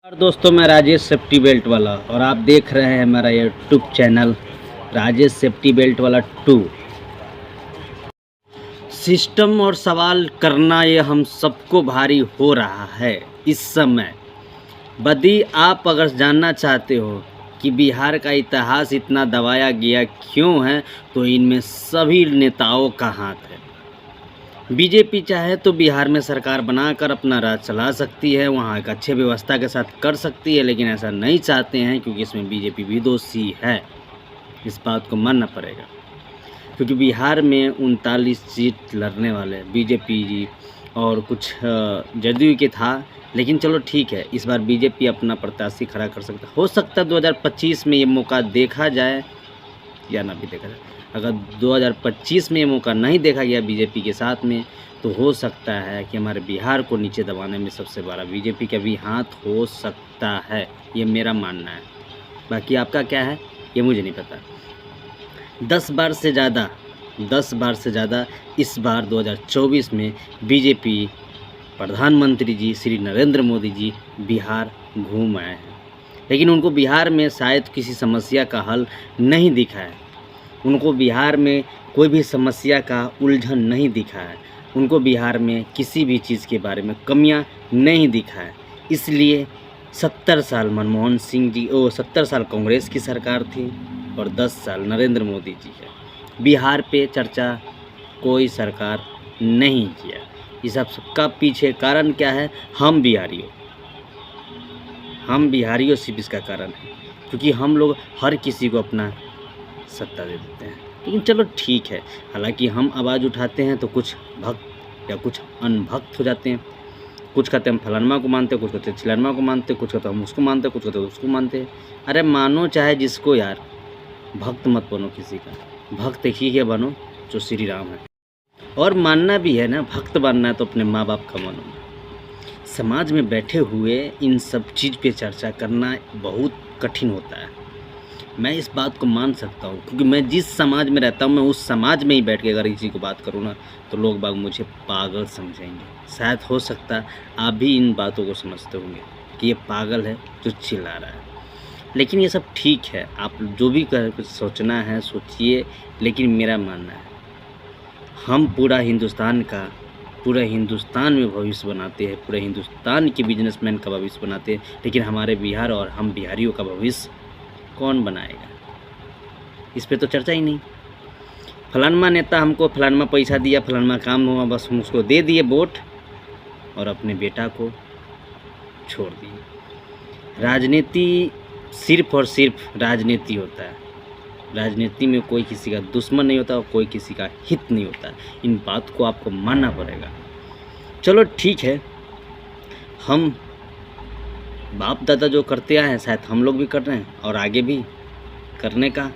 नमस्कार दोस्तों, मैं राजेश सेफ्टी बेल्ट वाला और आप देख रहे हैं मेरा YouTube channel Rajesh safety belt वाला 2। सिस्टम और सवाल करना ये हम सबको भारी हो रहा है इस समय। यदि आप अगर जानना चाहते हो कि बिहार का इतिहास इतना दबाया गया क्यों है, तो इनमें सभी नेताओं का हाथ है। बीजेपी चाहे तो बिहार में सरकार बनाकर अपना राज चला सकती है, वहाँ एक अच्छे व्यवस्था के साथ कर सकती है, लेकिन ऐसा नहीं चाहते हैं क्योंकि इसमें बीजेपी भी दोषी है। इस बात को मानना पड़ेगा क्योंकि बिहार में 39 सीट लड़ने वाले बीजेपी जी और कुछ जदयू के था, लेकिन चलो ठीक है, इस बार बीजेपी अपना प्रत्याशी खड़ा कर सकता हो सकता है 2025 में ये मौका देखा जाए या ना भी देखा जाए। अगर 2025 में ये मौका नहीं देखा गया बीजेपी के साथ में, तो हो सकता है कि हमारे बिहार को नीचे दबाने में सबसे बड़ा बीजेपी का भी हाथ हो सकता है। ये मेरा मानना है, बाकी आपका क्या है ये मुझे नहीं पता। 10 बार से ज़्यादा इस बार 2024 में बीजेपी प्रधानमंत्री जी श्री नरेंद्र मोदी जी बिहार घूम आए हैं, लेकिन उनको बिहार में शायद किसी समस्या का हल नहीं दिखा है। उनको बिहार में कोई भी समस्या का उलझन नहीं दिखा है। उनको बिहार में किसी भी चीज़ के बारे में कमियां नहीं दिखा है। इसलिए 70 साल मनमोहन सिंह जी 70 साल कांग्रेस की सरकार थी और 10 साल नरेंद्र मोदी जी है। बिहार पे चर्चा कोई सरकार नहीं किया। इस सबका पीछे कारण क्या है? हम बिहारियों सिर्फ इसका कारण है, क्योंकि हम लोग हर किसी को अपना सत्ता दे देते हैं। लेकिन चलो ठीक है, हालांकि हम आवाज़ उठाते हैं तो कुछ भक्त या कुछ अनभक्त हो जाते हैं। कुछ कहते हैं हम फलानमा को मानते हैं, कुछ कहते हैं चिलानमा को मानते हैं, कुछ कहते हैं हम उसको मानते हैं, कुछ कहते हैं उसको मानते हैं। अरे मानो चाहे जिसको यार, भक्त मत बनो किसी का। भक्त एक ही बनो जो श्री राम है। और मानना भी है ना, भक्त बनना है तो अपने माँ बाप का मानो। समाज में बैठे हुए इन सब चीज़ पे चर्चा करना बहुत कठिन होता है। मैं इस बात को मान सकता हूँ क्योंकि मैं जिस समाज में रहता हूँ, मैं उस समाज में ही बैठ के अगर किसी को बात करूँ ना, तो लोग बाग मुझे पागल समझेंगे। शायद हो सकता है आप भी इन बातों को समझते होंगे कि ये पागल है जो चिल्ला रहा है, लेकिन ये सब ठीक है। आप जो भी कुछ सोचना है सोचिए, लेकिन मेरा मानना है हम पूरा हिंदुस्तान में भविष्य बनाते हैं, पूरे हिंदुस्तान के बिजनेसमैन का भविष्य बनाते हैं, लेकिन हमारे बिहार और हम बिहारियों का भविष्य कौन बनाएगा? इस पे तो चर्चा ही नहीं। फलानमा नेता हमको फलानमा पैसा दिया, फलानमा काम हुआ, बस हम उसको दे दिए वोट और अपने बेटा को छोड़ दिए। राजनीति सिर्फ और सिर्फ राजनीति होता है। राजनीति में कोई किसी का दुश्मन नहीं होता और कोई किसी का हित नहीं होता। इन बात को आपको मानना पड़ेगा। चलो ठीक है, हम बाप दादा जो करते आए हैं शायद हम लोग भी कर रहे हैं और आगे भी करने का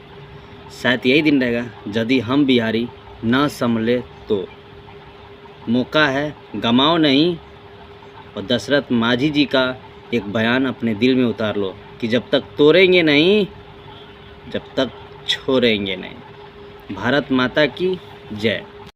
शायद यही दिन रहेगा। यदि हम बिहारी ना संभले तो मौका है, गमाओ नहीं। और दशरथ माझी जी का एक बयान अपने दिल में उतार लो कि जब तक तोड़ेंगे नहीं, जब तक छोड़ेंगे नहीं। भारत माता की जय।